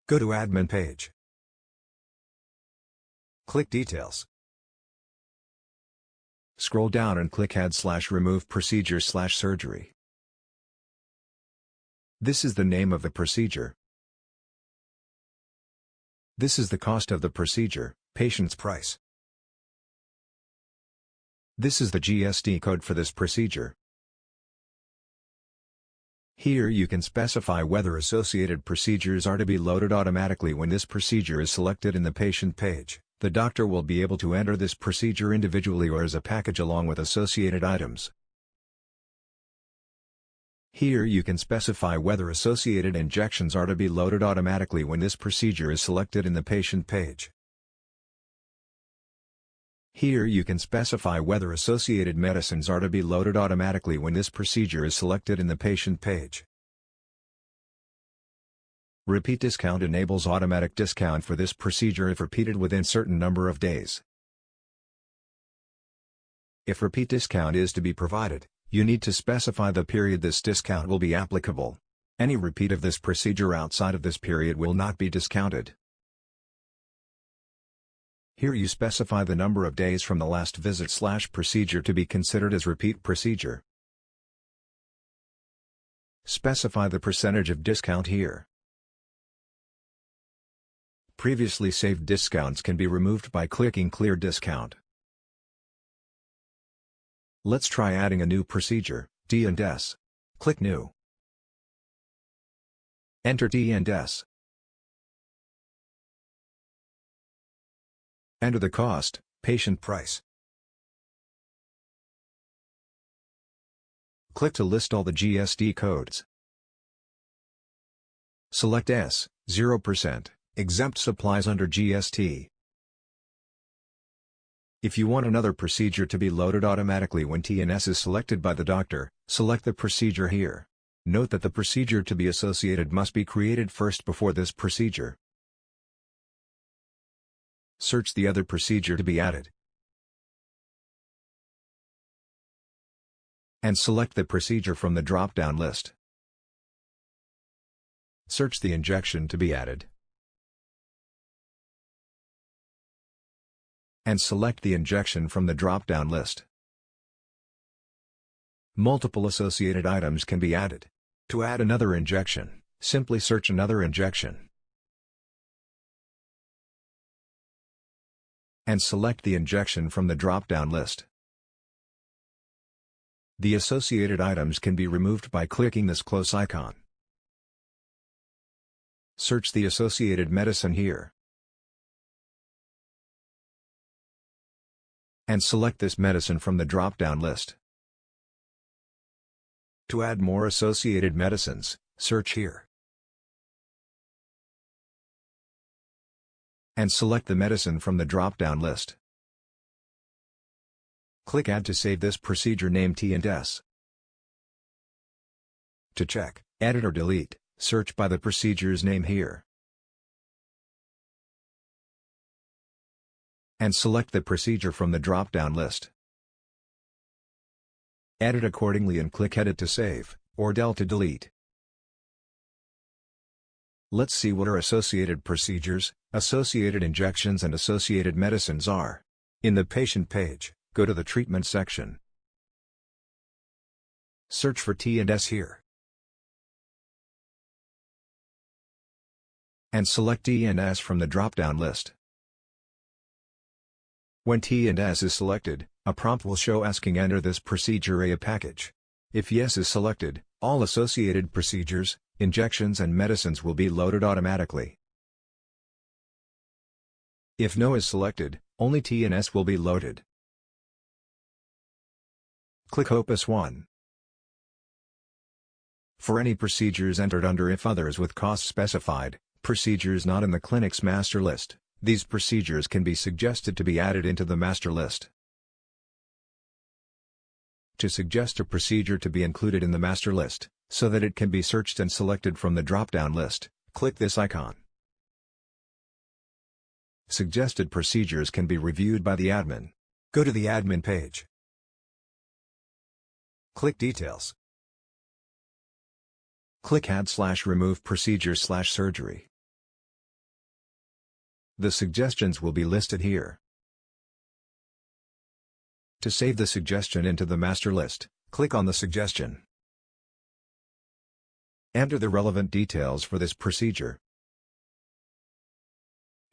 Go to Admin page. Click Details. Scroll down and click Add/Remove Procedure/Surgery. This is the name of the procedure. This is the cost of the procedure, patient's price. This is the GST code for this procedure. Here you can specify whether associated procedures are to be loaded automatically when this procedure is selected in the patient page. The doctor will be able to enter this procedure individually or as a package along with associated items. Here you can specify whether associated injections are to be loaded automatically when this procedure is selected in the patient page. Here you can specify whether associated medicines are to be loaded automatically when this procedure is selected in the patient page. Repeat discount enables automatic discount for this procedure if repeated within certain number of days. If repeat discount is to be provided, you need to specify the period this discount will be applicable. Any repeat of this procedure outside of this period will not be discounted. Here you specify the number of days from the last visit/procedure to be considered as repeat procedure. Specify the percentage of discount here. Previously saved discounts can be removed by clicking Clear Discount. Let's try adding a new procedure, T&S. Click New. Enter T&S. Enter the cost, patient price. Click to list all the GST codes. Select S, 0%, exempt supplies under GST. If you want another procedure to be loaded automatically when T&S is selected by the doctor, select the procedure here. Note that the procedure to be associated must be created first before this procedure. Search the other procedure to be added. And select the procedure from the drop-down list. Search the injection to be added. And select the injection from the drop-down list. Multiple associated items can be added. To add another injection, simply search another injection. And select the injection from the drop-down list. The associated items can be removed by clicking this close icon. Search the associated medicine here. And select this medicine from the drop-down list. To add more associated medicines, search here. And select the medicine from the drop-down list. Click Add to save this procedure name T&S. To check, edit or delete, search by the procedure's name here. And select the procedure from the drop-down list. Edit accordingly and click Edit to save, or Del to delete. Let's see what our associated procedures, associated injections and associated medicines are. In the patient page, go to the treatment section. Search for T&S here. And select T&S from the drop-down list. When T&S is selected, a prompt will show asking enter this procedure a package. If yes is selected, all associated procedures, injections and medicines will be loaded automatically. If no is selected, only T&S will be loaded. Click Opus 1. For any procedures entered under If Others with costs specified, procedures not in the clinic's master list, these procedures can be suggested to be added into the master list. To suggest a procedure to be included in the master list, so that it can be searched and selected from the drop-down list, click this icon. Suggested procedures can be reviewed by the admin. Go to the admin page. Click Details. Click Add/Remove Procedure/Surgery. The suggestions will be listed here. To save the suggestion into the master list, click on the suggestion. Enter the relevant details for this procedure.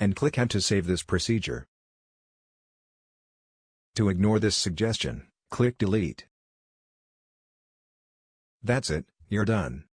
And click Add to save this procedure. To ignore this suggestion, click Delete. That's it, you're done.